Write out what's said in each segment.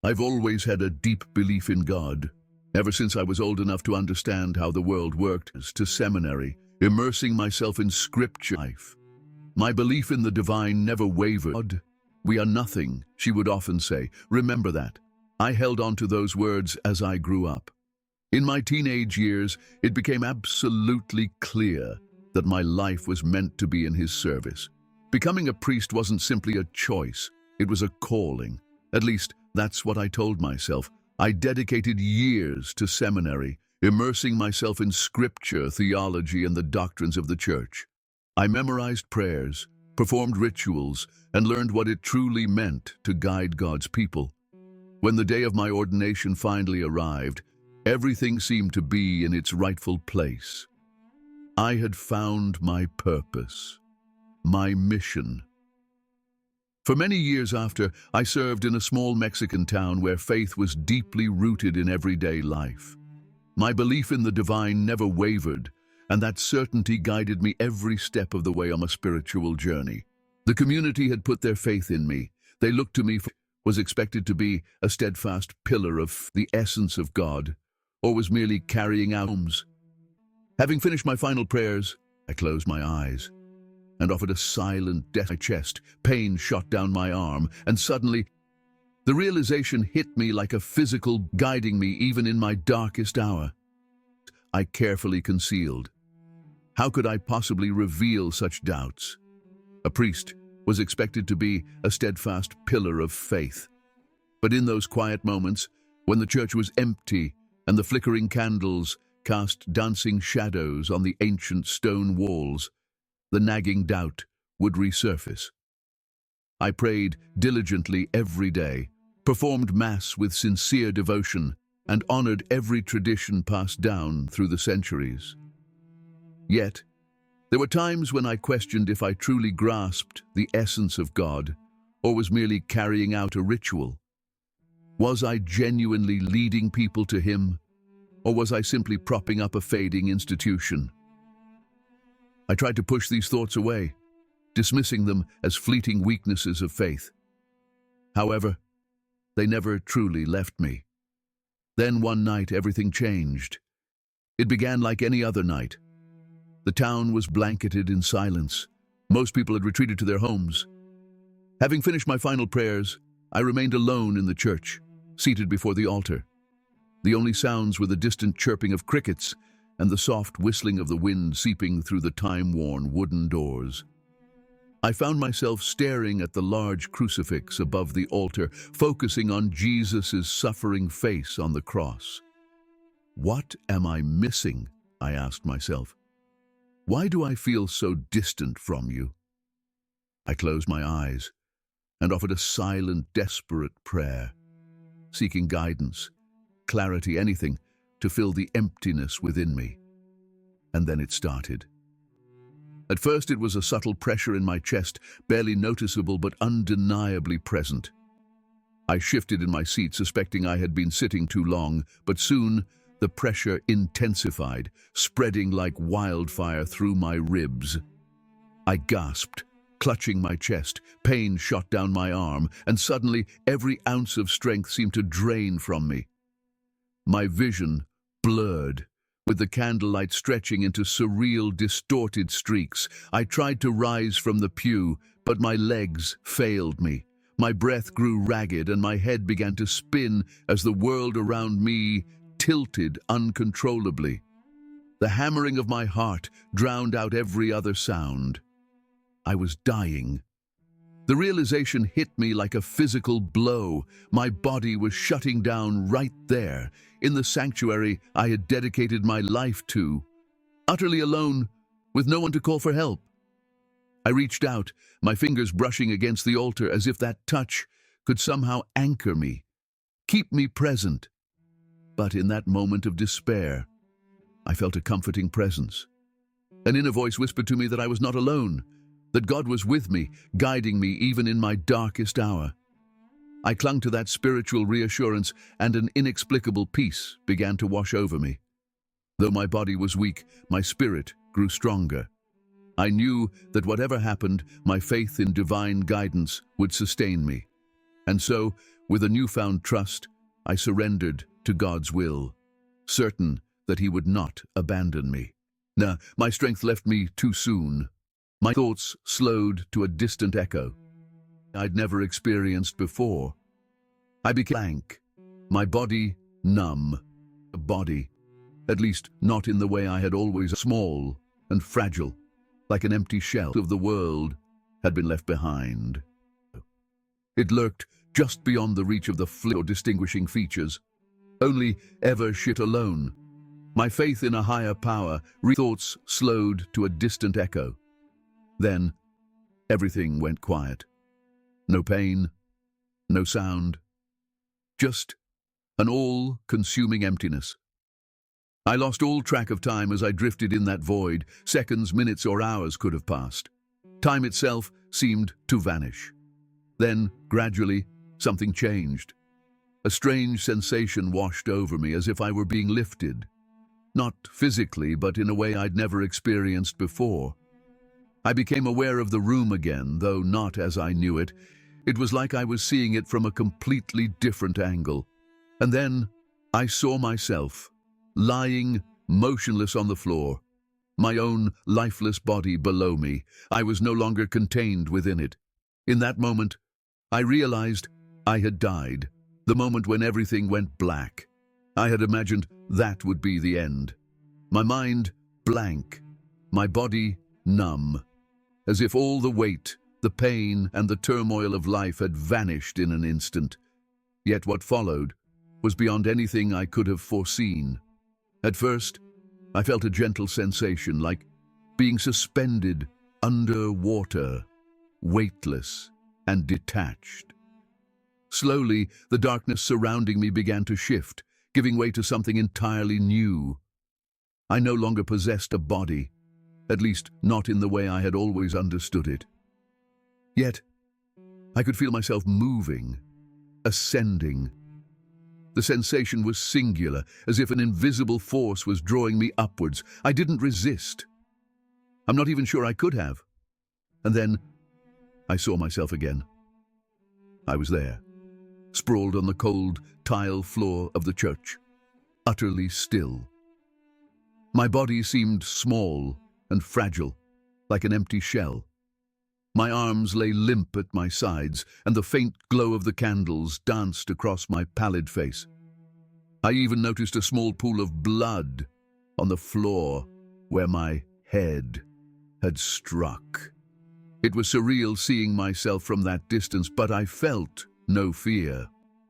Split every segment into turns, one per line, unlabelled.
I've always had a deep belief in God. Ever since I was old enough to understand how the world worked, to seminary, immersing myself in scripture life. My belief in the divine never wavered. We are nothing, she would often say. Remember that. I held on to those words as I grew up. In my teenage years, it became absolutely clear that my life was meant to be in His service. Becoming a priest wasn't simply a choice, it was a calling. At least, that's what I told myself. I dedicated years to seminary, immersing myself in scripture, theology, and the doctrines of the church. I memorized prayers, performed rituals, and learned what it truly meant to guide God's people. When the day of my ordination finally arrived, everything seemed to be in its rightful place. I had found my purpose, my mission. For many years after, I served in a small Mexican town where faith was deeply rooted in everyday life. My belief in the divine never wavered, and that certainty guided me every step of the way on my spiritual journey. The community had put their faith in me. They looked to me was expected to be a steadfast pillar of the essence of God, or was merely carrying out homes. Having finished my final prayers, I closed my eyes and offered a silent death in my chest. Pain shot down my arm, and suddenly, the realization hit me like a physical, guiding me even in my darkest hour. I carefully concealed. How could I possibly reveal such doubts? A priest was expected to be a steadfast pillar of faith. But in those quiet moments, when the church was empty and the flickering candles cast dancing shadows on the ancient stone walls, the nagging doubt would resurface. I prayed diligently every day, performed Mass with sincere devotion, and honored every tradition passed down through the centuries. Yet, there were times when I questioned if I truly grasped the essence of God, or was merely carrying out a ritual. Was I genuinely leading people to Him, or was I simply propping up a fading institution? I tried to push these thoughts away, dismissing them as fleeting weaknesses of faith. However, they never truly left me. Then one night everything changed. It began like any other night. The town was blanketed in silence. Most people had retreated to their homes. Having finished my final prayers, I remained alone in the church, seated before the altar. The only sounds were the distant chirping of crickets and the soft whistling of the wind seeping through the time-worn wooden doors. I found myself staring at the large crucifix above the altar, focusing on Jesus' suffering face on the cross. What am I missing? I asked myself. Why do I feel so distant from you? I closed my eyes and offered a silent, desperate prayer, seeking guidance, clarity, anything to fill the emptiness within me. And then it started. At first it was a subtle pressure in my chest, barely noticeable but undeniably present. I shifted in my seat, suspecting I had been sitting too long, but soon the pressure intensified, spreading like wildfire through my ribs. I gasped, clutching my chest. Pain shot down my arm, and suddenly every ounce of strength seemed to drain from me. My vision blurred, with the candlelight stretching into surreal, distorted streaks. I tried to rise from the pew, but my legs failed me. My breath grew ragged, and my head began to spin as the world around me tilted uncontrollably. The hammering of my heart drowned out every other sound. I was dying. The realization hit me like a physical blow. My body was shutting down right there, in the sanctuary I had dedicated my life to, utterly alone, with no one to call for help. I reached out, my fingers brushing against the altar as if that touch could somehow anchor me, keep me present. But in that moment of despair, I felt a comforting presence. An inner voice whispered to me that I was not alone, that God was with me, guiding me even in my darkest hour. I clung to that spiritual reassurance, and an inexplicable peace began to wash over me. Though my body was weak, my spirit grew stronger. I knew that whatever happened, my faith in divine guidance would sustain me. And so, with a newfound trust, I surrendered to God's will, certain that He would not abandon me. Nah, my strength left me too soon. My thoughts slowed to a distant echo I'd never experienced before. I became blank, my body numb, a body, at least not in the way I had always, small and fragile, like an empty shell of the world had been left behind. It lurked just beyond the reach of the flick or distinguishing features, only ever shit alone. My faith in a higher power, thoughts slowed to a distant echo. Then, everything went quiet. No pain, no sound, just an all-consuming emptiness. I lost all track of time as I drifted in that void. Seconds, minutes, or hours could have passed. Time itself seemed to vanish. Then, gradually, something changed. A strange sensation washed over me, as if I were being lifted. Not physically, but in a way I'd never experienced before. I became aware of the room again, though not as I knew it. It was like I was seeing it from a completely different angle. And then I saw myself, lying motionless on the floor, my own lifeless body below me. I was no longer contained within it. In that moment, I realized I had died, the moment when everything went black. I had imagined that would be the end. My mind blank, my body numb, as if all the weight, the pain, and the turmoil of life had vanished in an instant. Yet what followed was beyond anything I could have foreseen. At first, I felt a gentle sensation, like being suspended under water, weightless and detached. Slowly, the darkness surrounding me began to shift, giving way to something entirely new. I no longer possessed a body, at least not in the way I had always understood it. Yet, I could feel myself moving, ascending. The sensation was singular, as if an invisible force was drawing me upwards. I didn't resist. I'm not even sure I could have. And then, I saw myself again. I was there, sprawled on the cold tile floor of the church, utterly still. My body seemed small and fragile, like an empty shell. My arms lay limp at my sides, and the faint glow of the candles danced across my pallid face. I even noticed a small pool of blood on the floor where my head had struck. It was surreal seeing myself from that distance, but I felt no fear.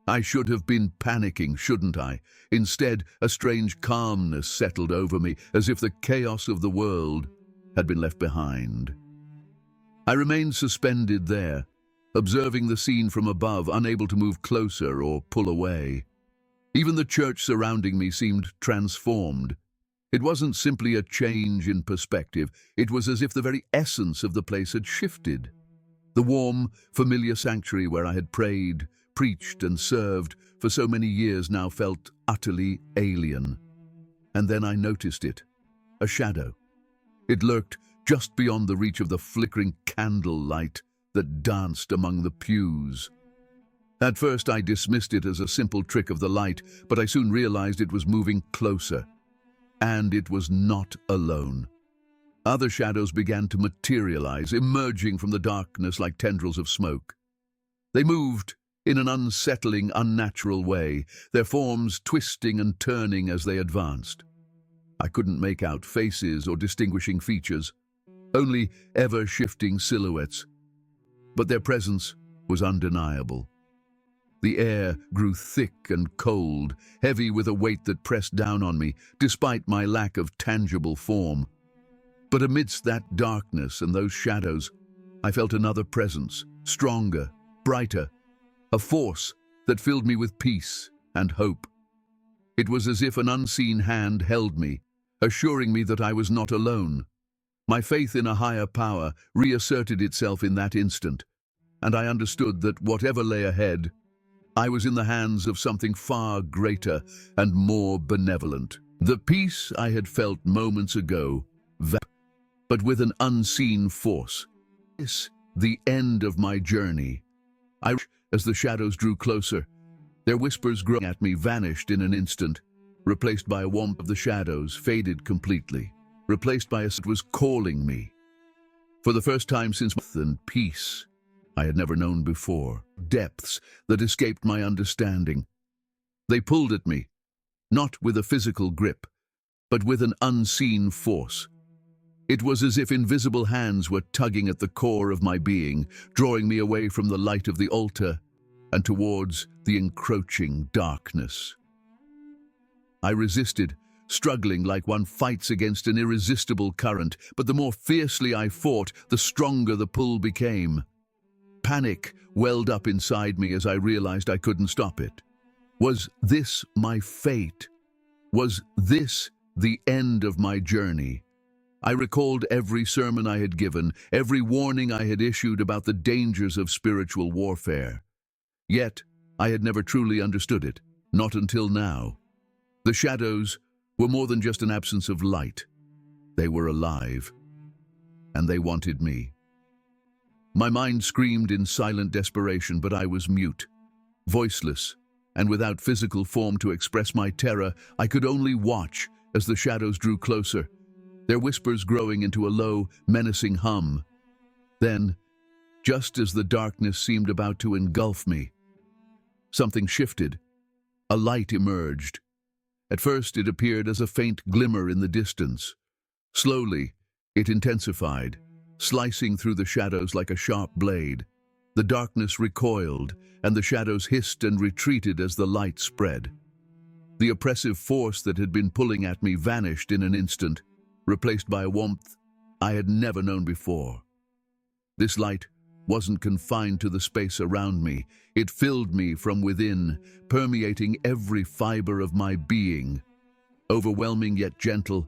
I should have been panicking, shouldn't I? Instead, a strange calmness settled over me, as if the chaos of the world had been left behind. I remained suspended there, observing the scene from above, unable to move closer or pull away. Even the church surrounding me seemed transformed. It wasn't simply a change in perspective, it was as if the very essence of the place had shifted. The warm, familiar sanctuary where I had prayed, preached, and served for so many years now felt utterly alien. And then I noticed it, a shadow. It lurked just beyond the reach of the flickering candle light that danced among the pews. At first I dismissed it as a simple trick of the light, but I soon realized it was moving closer. And it was not alone. Other shadows began to materialize, emerging from the darkness like tendrils of smoke. They moved in an unsettling, unnatural way, their forms twisting and turning as they advanced. I couldn't make out faces or distinguishing features, only ever-shifting silhouettes. But their presence was undeniable. The air grew thick and cold, heavy with a weight that pressed down on me, despite my lack of tangible form. But amidst that darkness and those shadows, I felt another presence, stronger, brighter, a force that filled me with peace and hope. It was as if an unseen hand held me, assuring me that I was not alone. My faith in a higher power reasserted itself in that instant, and I understood that whatever lay ahead, I was in the hands of something far greater and more benevolent. The peace I had felt moments ago, but with an unseen force. This, the end of my journey. as the shadows drew closer. Their whispers growing at me vanished in an instant, replaced by a warmth of the shadows, faded completely, replaced by it was calling me. For the first time since peace I had never known before, depths that escaped my understanding. They pulled at me, not with a physical grip, but with an unseen force. It was as if invisible hands were tugging at the core of my being, drawing me away from the light of the altar and towards the encroaching darkness. I resisted, struggling like one fights against an irresistible current, but the more fiercely I fought, the stronger the pull became. Panic welled up inside me as I realized I couldn't stop it. Was this my fate? Was this the end of my journey? I recalled every sermon I had given, every warning I had issued about the dangers of spiritual warfare. Yet, I had never truly understood it, not until now. The shadows were more than just an absence of light. They were alive, and they wanted me. My mind screamed in silent desperation, but I was mute, voiceless, and without physical form to express my terror. I could only watch as the shadows drew closer, their whispers growing into a low, menacing hum. Then, just as the darkness seemed about to engulf me, something shifted. A light emerged. At first, it appeared as a faint glimmer in the distance. Slowly, it intensified, slicing through the shadows like a sharp blade. The darkness recoiled, and the shadows hissed and retreated as the light spread. The oppressive force that had been pulling at me vanished in an instant, replaced by a warmth I had never known before. This light wasn't confined to the space around me. It filled me from within, permeating every fiber of my being. Overwhelming yet gentle,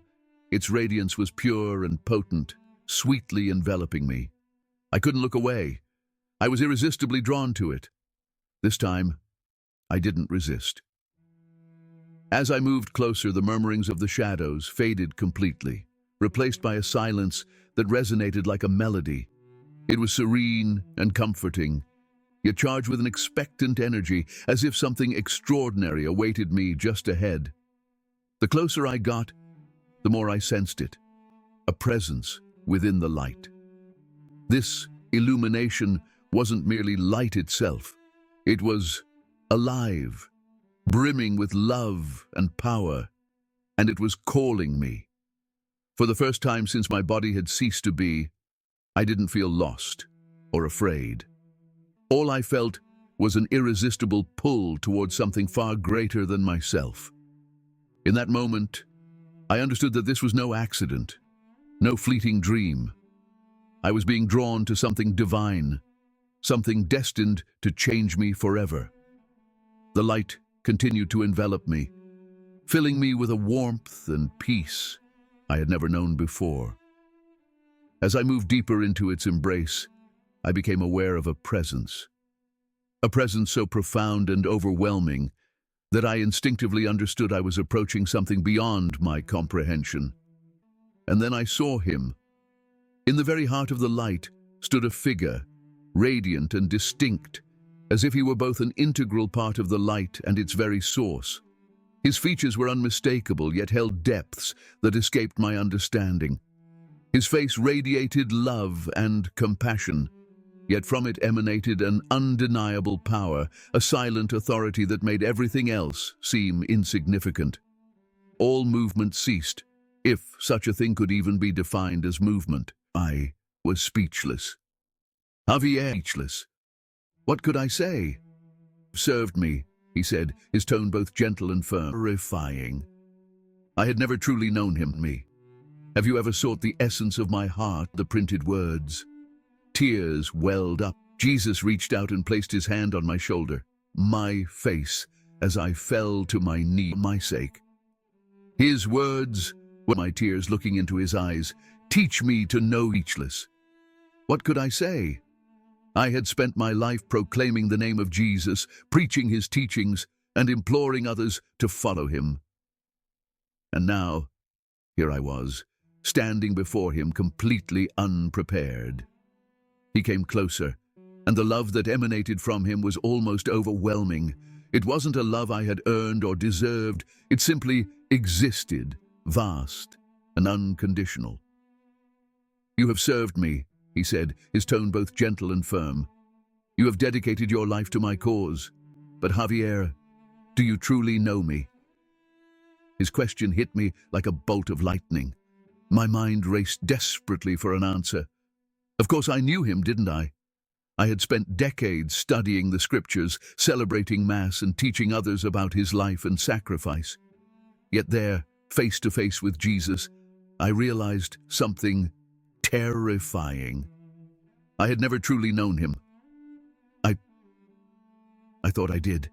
its radiance was pure and potent, sweetly enveloping me. I couldn't look away. I was irresistibly drawn to it. This time, I didn't resist. As I moved closer, the murmurings of the shadows faded completely, replaced by a silence that resonated like a melody. It was serene and comforting, yet charged with an expectant energy, as if something extraordinary awaited me just ahead. The closer I got, the more I sensed it, a presence within the light. This illumination wasn't merely light itself. It was alive, brimming with love and power, and it was calling me. For the first time since my body had ceased to be, I didn't feel lost or afraid. All I felt was an irresistible pull towards something far greater than myself. In that moment, I understood that this was no accident, no fleeting dream. I was being drawn to something divine, something destined to change me forever. The light continued to envelop me, filling me with a warmth and peace I had never known before. As I moved deeper into its embrace, I became aware of a presence so profound and overwhelming that I instinctively understood I was approaching something beyond my comprehension. And then I saw him. In the very heart of the light stood a figure, radiant and distinct, as if he were both an integral part of the light and its very source. His features were unmistakable, yet held depths that escaped my understanding. His face radiated love and compassion, yet from it emanated an undeniable power, a silent authority that made everything else seem insignificant. All movement ceased, if such a thing could even be defined as movement. I was speechless. Javier, speechless. What could I say? "Served me," he said, his tone both gentle and firm. Terrifying. I had never truly known him. Have you ever sought the essence of my heart, the printed words? Tears welled up. Jesus reached out and placed his hand on my shoulder, my face, as I fell to my knee for my sake. His words were my tears looking into his eyes. Teach me to know. Speechless. What could I say? I had spent my life proclaiming the name of Jesus, preaching his teachings, and imploring others to follow him. And now, here I was, standing before him completely unprepared. He came closer, and the love that emanated from him was almost overwhelming. It wasn't a love I had earned or deserved. It simply existed, vast and unconditional. "You have served me," he said, his tone both gentle and firm. "You have dedicated your life to my cause. But Javier, do you truly know me?" His question hit me like a bolt of lightning. My mind raced desperately for an answer. Of course I knew him, didn't I? I had spent decades studying the scriptures, celebrating Mass, and teaching others about his life and sacrifice. Yet there, face to face with Jesus, I realized something terrifying. I had never truly known him. I thought I did.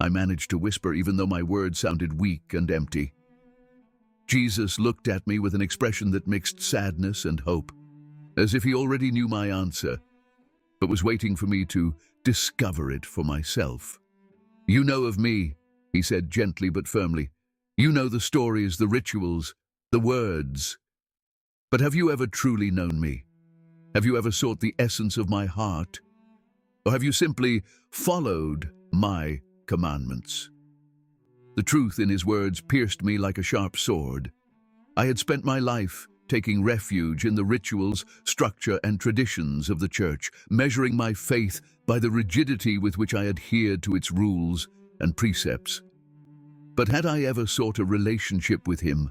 I managed to whisper, even though my words sounded weak and empty. Jesus looked at me with an expression that mixed sadness and hope, as if he already knew my answer, but was waiting for me to discover it for myself. "You know of me," he said gently but firmly. "You know the stories, the rituals, the words. But have you ever truly known me? Have you ever sought the essence of my heart? Or have you simply followed my commandments?" The truth in his words pierced me like a sharp sword. I had spent my life taking refuge in the rituals, structure, and traditions of the church, measuring my faith by the rigidity with which I adhered to its rules and precepts. But had I ever sought a relationship with him?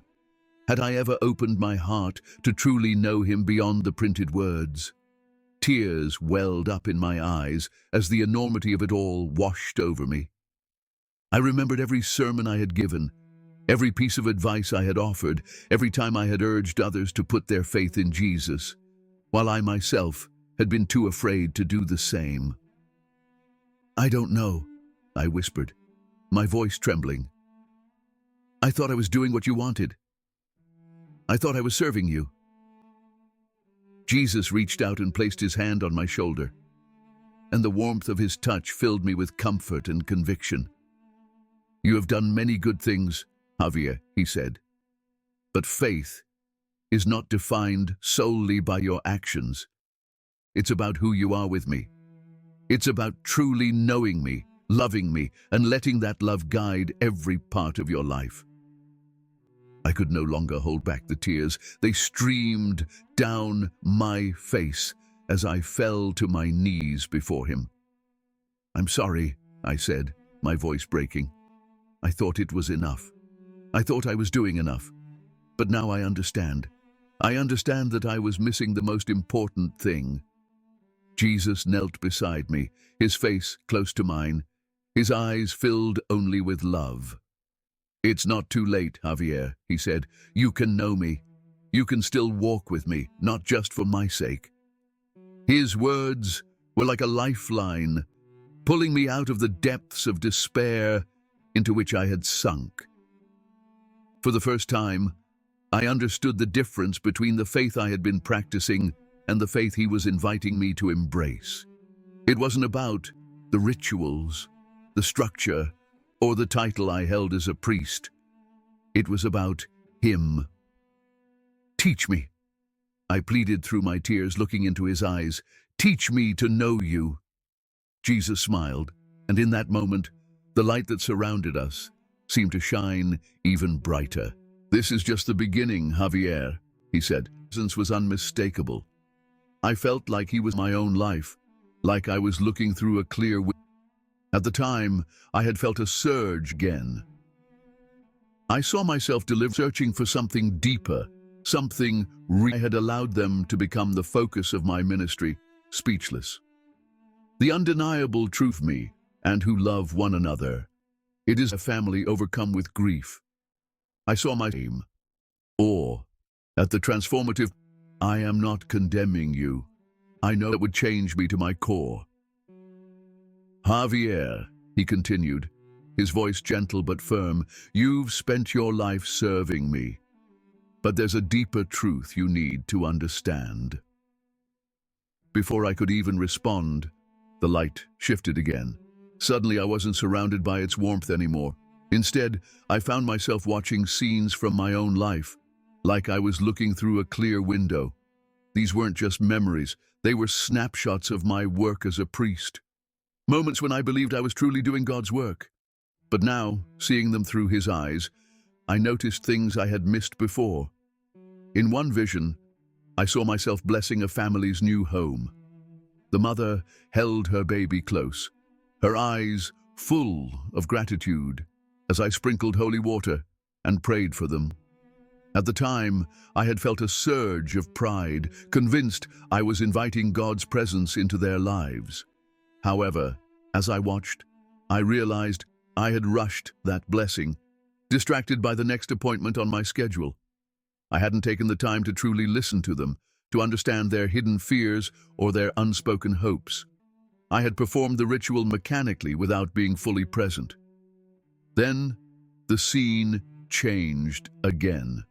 Had I ever opened my heart to truly know him beyond the printed words? Tears welled up in my eyes as the enormity of it all washed over me. I remembered every sermon I had given, every piece of advice I had offered, every time I had urged others to put their faith in Jesus, while I myself had been too afraid to do the same. "I don't know," I whispered, my voice trembling. "I thought I was doing what you wanted. I thought I was serving you." Jesus reached out and placed his hand on my shoulder, and the warmth of his touch filled me with comfort and conviction. "You have done many good things, Javier," he said, "but faith is not defined solely by your actions. It's about who you are with me. It's about truly knowing me, loving me, and letting that love guide every part of your life." I could no longer hold back the tears. They streamed down my face as I fell to my knees before him. "I'm sorry," I said, my voice breaking. "I thought it was enough. I thought I was doing enough. But now I understand. I understand that I was missing the most important thing." Jesus knelt beside me, his face close to mine, his eyes filled only with love. "It's not too late, Javier," he said. "You can know me. You can still walk with me, not just for my sake." His words were like a lifeline, pulling me out of the depths of despair into which I had sunk. For the first time, I understood the difference between the faith I had been practicing and the faith he was inviting me to embrace. It wasn't about the rituals, the structure, or the title I held as a priest. It was about him. "Teach me," I pleaded through my tears, looking into his eyes. "Teach me to know you." Jesus smiled, and in that moment, the light that surrounded us seemed to shine even brighter. "This is just the beginning, Javier," he said. His presence was unmistakable. I felt like he was my own life, like I was looking through a clear window. At the time, I had felt a surge again. I saw myself searching for something deeper, something real. I had allowed them to become the focus of my ministry, speechless. The undeniable truth of me, and who love one another. It is a family overcome with grief. I saw my aim, or at the transformative, "I am not condemning you. I know it would change me to my core." "Javier," he continued, his voice gentle but firm, "you've spent your life serving me. But there's a deeper truth you need to understand." Before I could even respond, the light shifted again. Suddenly I wasn't surrounded by its warmth anymore. Instead, I found myself watching scenes from my own life, like I was looking through a clear window. These weren't just memories, they were snapshots of my work as a priest. Moments when I believed I was truly doing God's work. But now, seeing them through his eyes, I noticed things I had missed before. In one vision, I saw myself blessing a family's new home. The mother held her baby close, her eyes full of gratitude, as I sprinkled holy water and prayed for them. At the time, I had felt a surge of pride, convinced I was inviting God's presence into their lives. However, as I watched, I realized I had rushed that blessing, distracted by the next appointment on my schedule. I hadn't taken the time to truly listen to them, to understand their hidden fears or their unspoken hopes. I had performed the ritual mechanically without being fully present. Then, the scene changed again.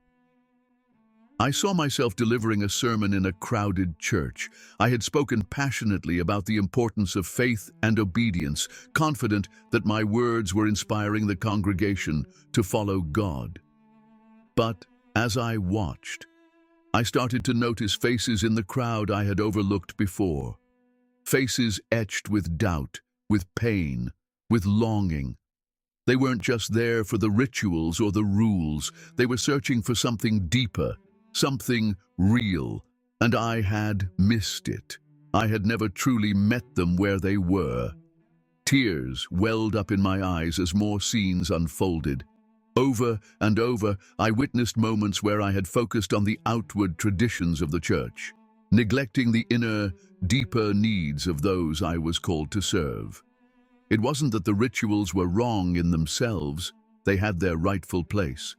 I saw myself delivering a sermon in a crowded church. I had spoken passionately about the importance of faith and obedience, confident that my words were inspiring the congregation to follow God. But as I watched, I started to notice faces in the crowd I had overlooked before. Faces etched with doubt, with pain, with longing. They weren't just there for the rituals or the rules. They were searching for something deeper, something real, and I had missed it. I had never truly met them where they were. Tears welled up in my eyes as more scenes unfolded. Over and over, I witnessed moments where I had focused on the outward traditions of the church, neglecting the inner, deeper needs of those I was called to serve. It wasn't that the rituals were wrong in themselves, they had their rightful place.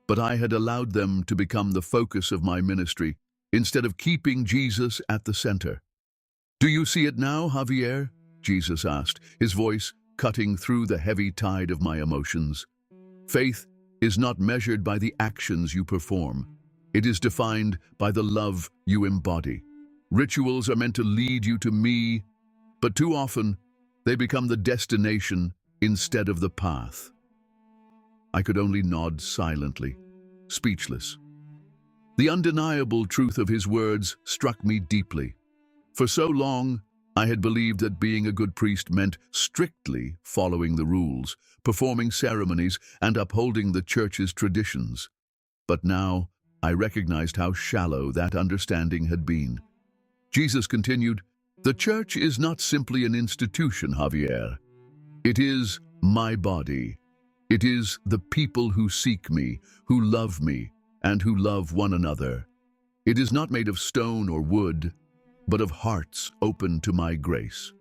But I had allowed them to become the focus of my ministry, instead of keeping Jesus at the center. "Do you see it now, Javier?" Jesus asked, his voice cutting through the heavy tide of my emotions. Faith is not measured by the actions you perform. It is defined by the love you embody. Rituals are meant to lead you to me, but too often they become the destination instead of the path. I could only nod silently, speechless. The undeniable truth of his words struck me deeply. For so long, I had believed that being a good priest meant strictly following the rules, performing ceremonies, and upholding the church's traditions. But now, I recognized how shallow that understanding had been. Jesus continued, "The church is not simply an institution, Javier. It is my body. It is the people who seek me, who love me, and who love one another. It is not made of stone or wood, but of hearts open to my grace."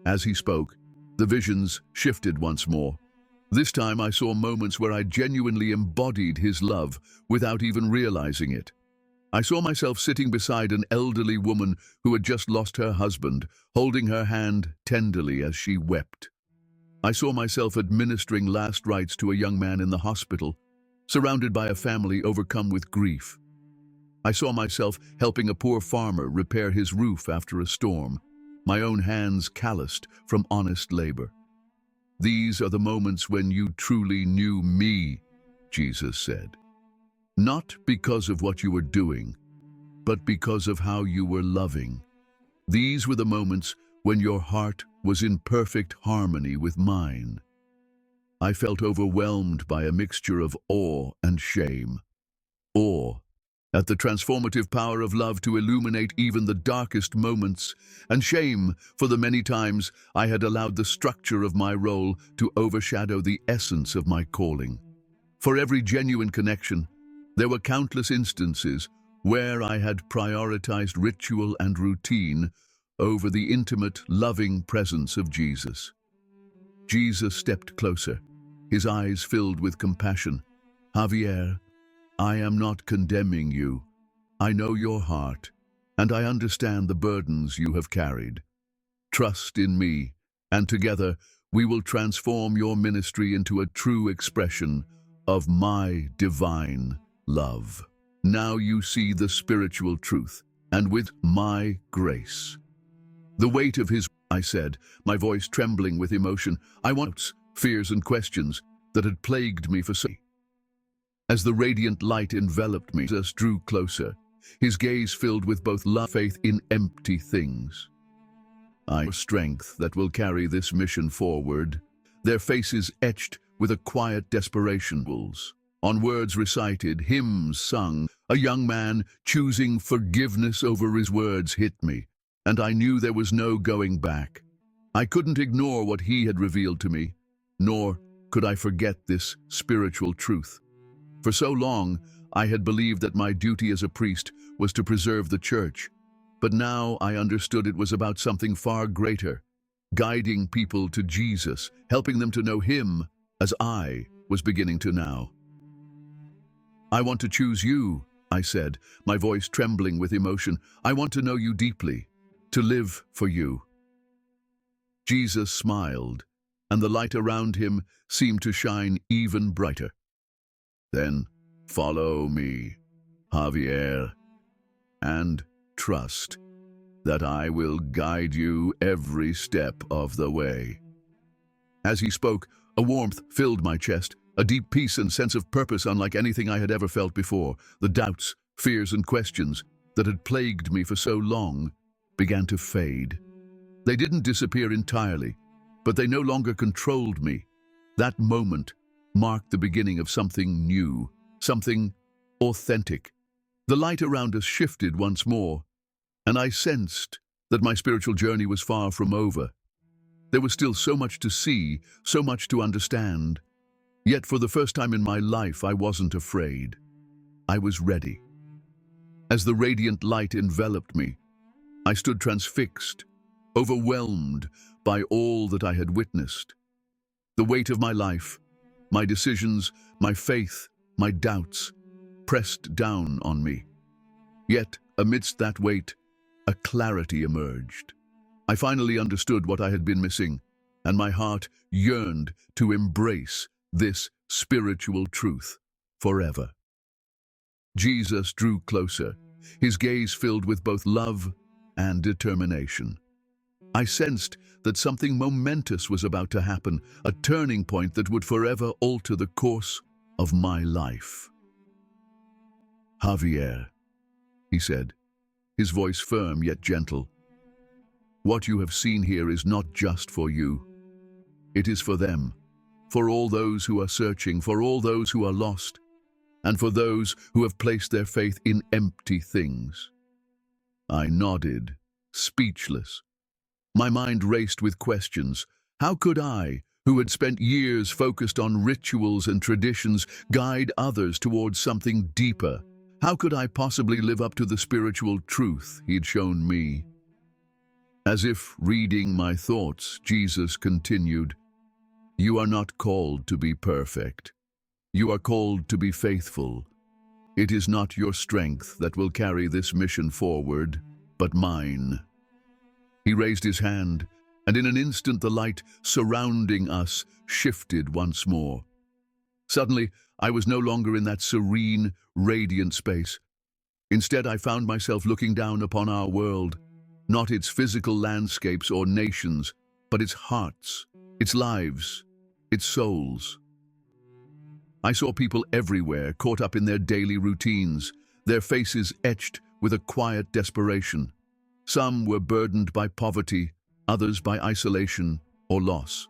As he spoke, the visions shifted once more. This time I saw moments where I genuinely embodied his love without even realizing it. I saw myself sitting beside an elderly woman who had just lost her husband, holding her hand tenderly as she wept. I saw myself administering last rites to a young man in the hospital, surrounded by a family overcome with grief. I saw myself helping a poor farmer repair his roof after a storm, my own hands calloused from honest labor. "These are the moments when you truly knew me," Jesus said. "Not because of what you were doing, but because of how you were loving. These were the moments when your heart was in perfect harmony with mine." I felt overwhelmed by a mixture of awe and shame. Awe at the transformative power of love to illuminate even the darkest moments, and shame for the many times I had allowed the structure of my role to overshadow the essence of my calling. For every genuine connection, there were countless instances where I had prioritized ritual and routine over the intimate, loving presence of Jesus. Jesus stepped closer, his eyes filled with compassion. "Javier, I am not condemning you. I know your heart, and I understand the burdens you have carried. Trust in me, and together we will transform your ministry into a true expression of my divine love. Now you see the spiritual truth, and with my grace." The weight of his, I said, my voice trembling with emotion. I want fears and questions that had plagued me for so long. As the radiant light enveloped me, Jesus drew closer, his gaze filled with both love and faith in empty things. I strength that will carry this mission forward, their faces etched with a quiet desperation. On words recited, hymns sung, a young man choosing forgiveness over his words hit me, and I knew there was no going back. I couldn't ignore what he had revealed to me, nor could I forget this spiritual truth. For so long, I had believed that my duty as a priest was to preserve the church, but now I understood it was about something far greater, guiding people to Jesus, helping them to know him as I was beginning to now. I want to choose you, I said, my voice trembling with emotion. I want to know you deeply, to live for you. Jesus smiled, and the light around him seemed to shine even brighter. Then follow me, Javier, and trust that I will guide you every step of the way. As he spoke, a warmth filled my chest, a deep peace and sense of purpose unlike anything I had ever felt before. The doubts, fears, and questions that had plagued me for so long began to fade. They didn't disappear entirely, but they no longer controlled me. That moment marked the beginning of something new, something authentic. The light around us shifted once more, and I sensed that my spiritual journey was far from over. There was still so much to see, so much to understand. Yet for the first time in my life, I wasn't afraid. I was ready. As the radiant light enveloped me, I stood transfixed, overwhelmed by all that I had witnessed. The weight of my life, my decisions, my faith, my doubts, pressed down on me. Yet, amidst that weight, a clarity emerged. I finally understood what I had been missing, and my heart yearned to embrace this spiritual truth forever. Jesus drew closer, his gaze filled with both love and determination. I sensed that something momentous was about to happen, a turning point that would forever alter the course of my life. Javier, he said, his voice firm yet gentle. What you have seen here is not just for you. It is for them, for all those who are searching, for all those who are lost, and for those who have placed their faith in empty things. I nodded, speechless. My mind raced with questions. How could I, who had spent years focused on rituals and traditions, guide others towards something deeper? How could I possibly live up to the spiritual truth he'd shown me? As if reading my thoughts, Jesus continued, "You are not called to be perfect. You are called to be faithful. It is not your strength that will carry this mission forward, but mine." He raised his hand, and in an instant the light surrounding us shifted once more. Suddenly, I was no longer in that serene, radiant space. Instead, I found myself looking down upon our world, not its physical landscapes or nations, but its hearts, its lives, its souls. I saw people everywhere, caught up in their daily routines, their faces etched with a quiet desperation. Some were burdened by poverty, others by isolation or loss.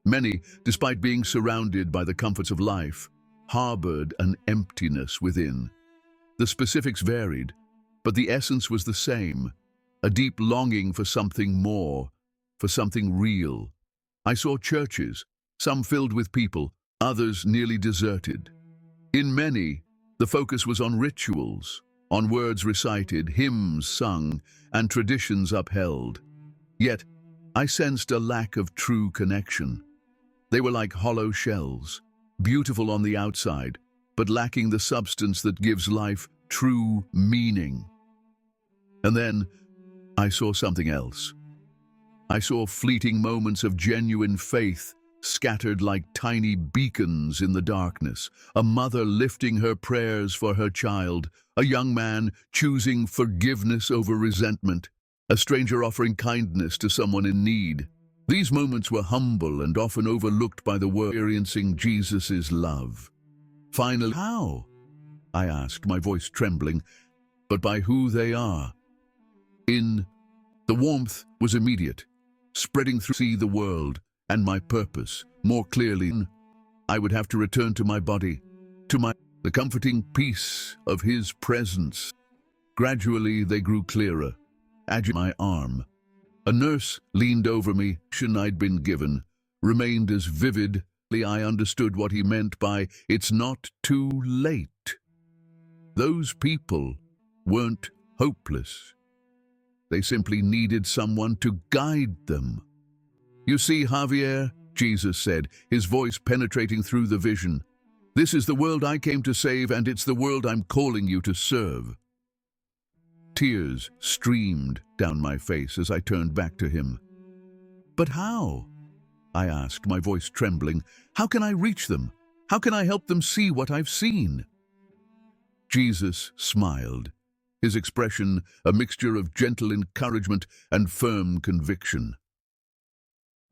Many, despite being surrounded by the comforts of life, harbored an emptiness within. The specifics varied, but the essence was the same, a deep longing for something more, for something real. I saw churches, some filled with people, others nearly deserted. In many, the focus was on rituals, on words recited, hymns sung, and traditions upheld. Yet, I sensed a lack of true connection. They were like hollow shells, beautiful on the outside, but lacking the substance that gives life true meaning. And then, I saw something else. I saw fleeting moments of genuine faith, scattered like tiny beacons in the darkness, a mother lifting her prayers for her child, a young man choosing forgiveness over resentment, a stranger offering kindness to someone in need. These moments were humble and often overlooked by the world, experiencing Jesus' love. Finally, how? I asked, my voice trembling. but by who they are. The warmth was immediate, spreading through see the world and my purpose more clearly. I would have to return to my body, the comforting peace of his presence. Gradually they grew clearer. My arm. A nurse leaned over me. I'd been given remained as vivid. I understood what he meant by "it's not too late." Those people weren't hopeless. They simply needed someone to guide them. "You see, Javier," Jesus said, his voice penetrating through the vision, "this is the world I came to save, and it's the world I'm calling you to serve." Tears streamed down my face as I turned back to him. "But how?" I asked, my voice trembling. "How can I reach them? How can I help them see what I've seen?" Jesus smiled, his expression a mixture of gentle encouragement and firm conviction.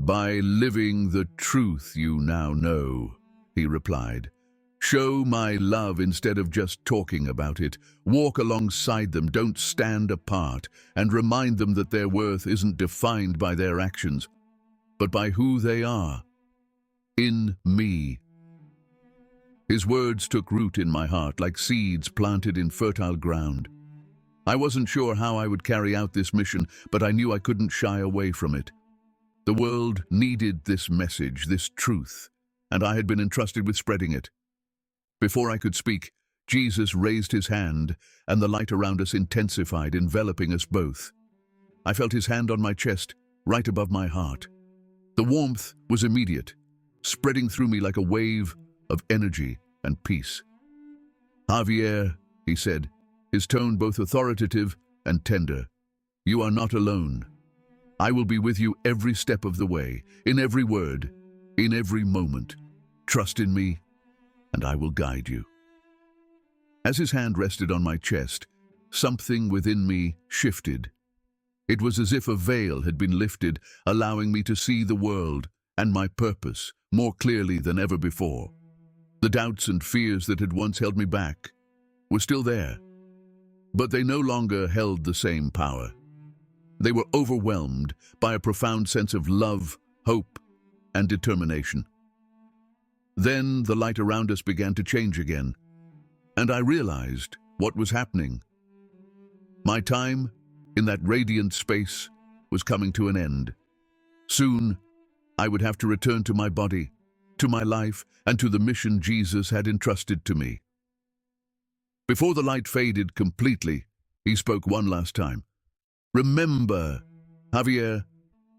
"By living the truth you now know," he replied. "Show my love instead of just talking about it. Walk alongside them, don't stand apart, and remind them that their worth isn't defined by their actions, but by who they are. In me." His words took root in my heart like seeds planted in fertile ground. I wasn't sure how I would carry out this mission, but I knew I couldn't shy away from it. The world needed this message, this truth, and I had been entrusted with spreading it. Before I could speak, Jesus raised his hand, and the light around us intensified, enveloping us both. I felt his hand on my chest, right above my heart. The warmth was immediate, spreading through me like a wave of energy and peace. "Javier," he said, his tone both authoritative and tender, "you are not alone. I will be with you every step of the way, in every word, in every moment. Trust in me, and I will guide you." As his hand rested on my chest, something within me shifted. It was as if a veil had been lifted, allowing me to see the world and my purpose more clearly than ever before. The doubts and fears that had once held me back were still there, but they no longer held the same power. They were overwhelmed by a profound sense of love, hope, and determination. Then the light around us began to change again, and I realized what was happening. My time in that radiant space was coming to an end. Soon, I would have to return to my body, to my life, and to the mission Jesus had entrusted to me. Before the light faded completely, he spoke one last time. "Remember, Javier,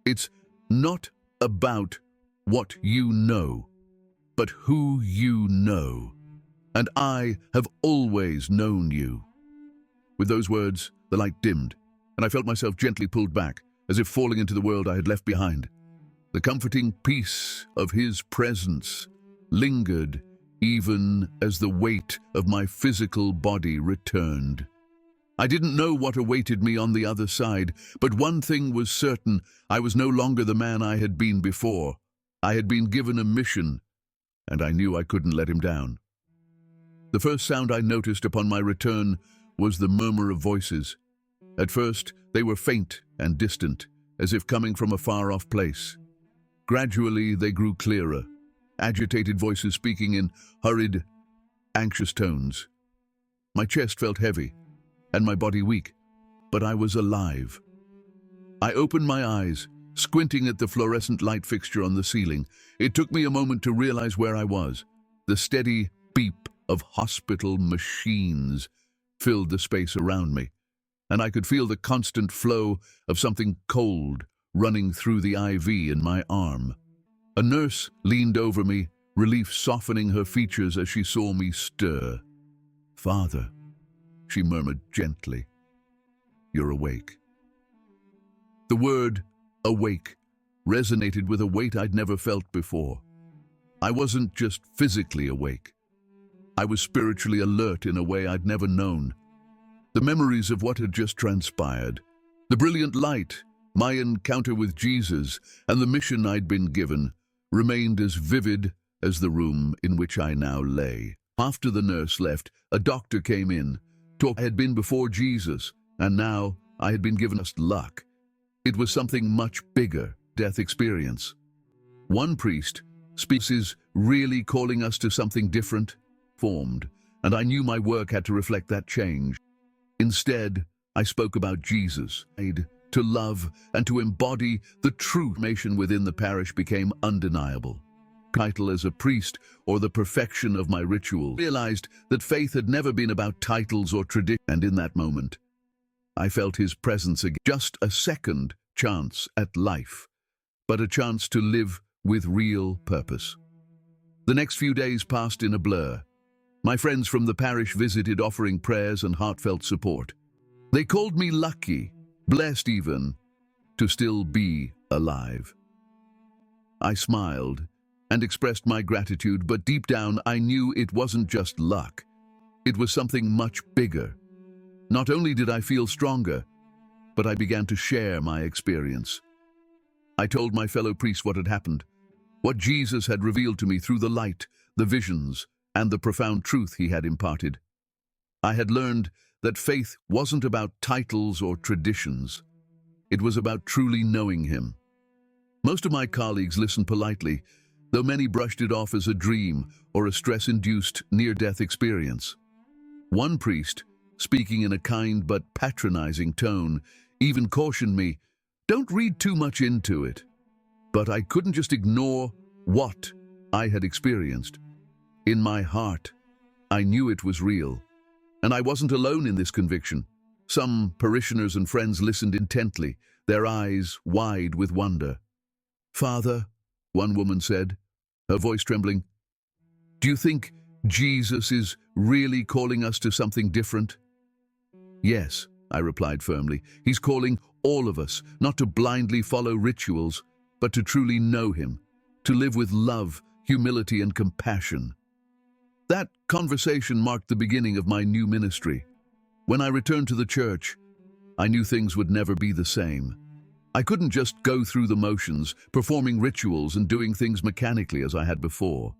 it's not about what you know, but who you know. And I have always known you." With those words, the light dimmed, and I felt myself gently pulled back, as if falling into the world I had left behind. The comforting peace of his presence lingered even as the weight of my physical body returned. I didn't know what awaited me on the other side, but one thing was certain: I was no longer the man I had been before. I had been given a mission, and I knew I couldn't let him down. The first sound I noticed upon my return was the murmur of voices. At first, they were faint and distant, as if coming from a far-off place. Gradually, they grew clearer, agitated voices speaking in hurried, anxious tones. My chest felt heavy, and my body weak, but I was alive. I opened my eyes, squinting at the fluorescent light fixture on the ceiling. It took me a moment to realize where I was. The steady beep of hospital machines filled the space around me, and I could feel the constant flow of something cold running through the IV in my arm. A nurse leaned over me, relief softening her features as she saw me stir. "Father," she murmured gently, "you're awake." The word awake resonated with a weight I'd never felt before. I wasn't just physically awake. I was spiritually alert in a way I'd never known. The memories of what had just transpired, the brilliant light, my encounter with Jesus, and the mission I'd been given remained as vivid as the room in which I now lay. After the nurse left, a doctor came in, I had been before Jesus, and now I had been given just luck. It was something much bigger, death experience. One priest speaks is really calling us to something different, formed, and I knew my work had to reflect that change. Instead, I spoke about Jesus, to love and to embody the true transformation within the parish became undeniable. Title as a priest or the perfection of my ritual, realized that faith had never been about titles or tradition, and in that moment, I felt his presence again. Just a second chance at life, but a chance to live with real purpose. The next few days passed in a blur. My friends from the parish visited, offering prayers and heartfelt support. They called me lucky, blessed even, to still be alive. I smiled and expressed my gratitude, but deep down I knew it wasn't just luck. It was something much bigger. Not only did I feel stronger, but I began to share my experience. I told my fellow priests what had happened, what Jesus had revealed to me through the light, the visions, and the profound truth he had imparted. I had learned that faith wasn't about titles or traditions. It was about truly knowing him. Most of my colleagues listened politely, though many brushed it off as a dream or a stress-induced near-death experience. One priest, speaking in a kind but patronizing tone, even cautioned me, "Don't read too much into it." But I couldn't just ignore what I had experienced. In my heart, I knew it was real, and I wasn't alone in this conviction. Some parishioners and friends listened intently, their eyes wide with wonder. "Father," one woman said, her voice trembling, "do you think Jesus is really calling us to something different?" "Yes," I replied firmly. "He's calling all of us, not to blindly follow rituals, but to truly know him, to live with love, humility, and compassion." That conversation marked the beginning of my new ministry. When I returned to the church, I knew things would never be the same. I couldn't just go through the motions, performing rituals and doing things mechanically as I had before.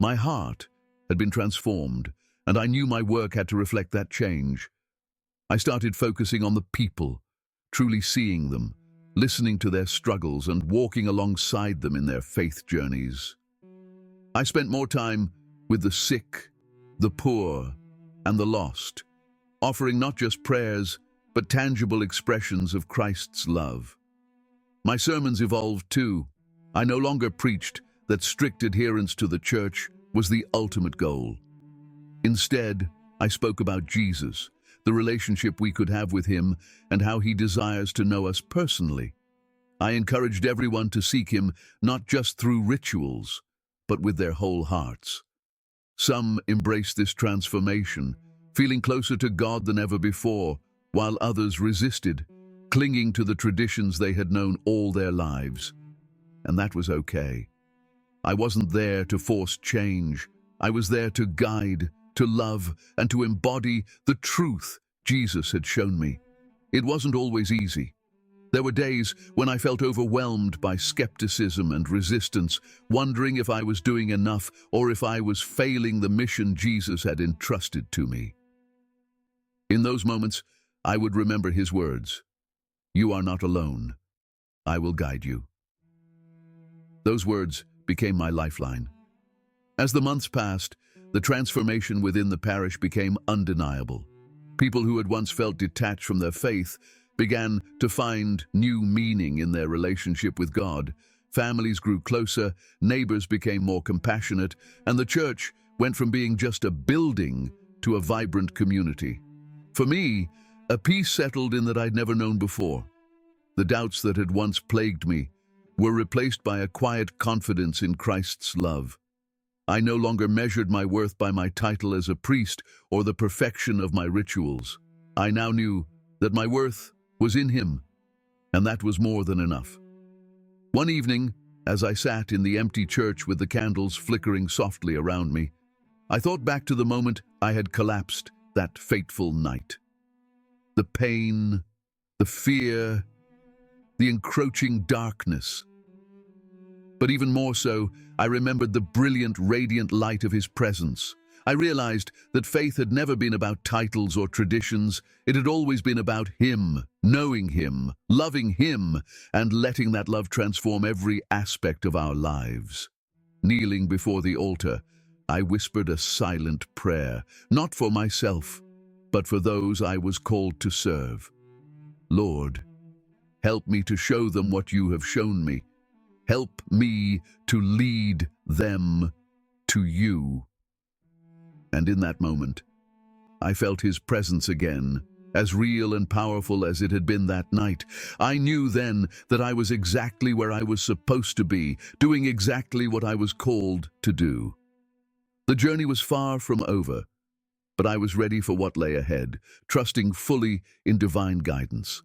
My heart had been transformed, and I knew my work had to reflect that change. I started focusing on the people, truly seeing them, listening to their struggles and walking alongside them in their faith journeys. I spent more time with the sick, the poor, and the lost, offering not just prayers, but tangible expressions of Christ's love. My sermons evolved too. I no longer preached that strict adherence to the church was the ultimate goal. Instead, I spoke about Jesus, the relationship we could have with him, and how he desires to know us personally. I encouraged everyone to seek him not just through rituals, but with their whole hearts. Some embraced this transformation, feeling closer to God than ever before, while others resisted, clinging to the traditions they had known all their lives. And that was okay. I wasn't there to force change. I was there to guide, to love, and to embody the truth Jesus had shown me. It wasn't always easy. There were days when I felt overwhelmed by skepticism and resistance, wondering if I was doing enough or if I was failing the mission Jesus had entrusted to me. In those moments, I would remember his words, "You are not alone. I will guide you." Those words became my lifeline. As the months passed, the transformation within the parish became undeniable. People who had once felt detached from their faith began to find new meaning in their relationship with God. Families grew closer, neighbors became more compassionate, and the church went from being just a building to a vibrant community. For me, a peace settled in that I'd never known before. The doubts that had once plagued me were replaced by a quiet confidence in Christ's love. I no longer measured my worth by my title as a priest or the perfection of my rituals. I now knew that my worth was in him, and that was more than enough. One evening, as I sat in the empty church with the candles flickering softly around me, I thought back to the moment I had collapsed that fateful night. The pain, the fear, the encroaching darkness. But even more so, I remembered the brilliant, radiant light of his presence. I realized that faith had never been about titles or traditions. It had always been about Him, knowing Him, loving Him, and letting that love transform every aspect of our lives. Kneeling before the altar, I whispered a silent prayer, not for myself, but for those I was called to serve. Lord, help me to show them what you have shown me. Help me to lead them to you. And in that moment, I felt His presence again, as real and powerful as it had been that night. I knew then that I was exactly where I was supposed to be, doing exactly what I was called to do. The journey was far from over, but I was ready for what lay ahead, trusting fully in divine guidance.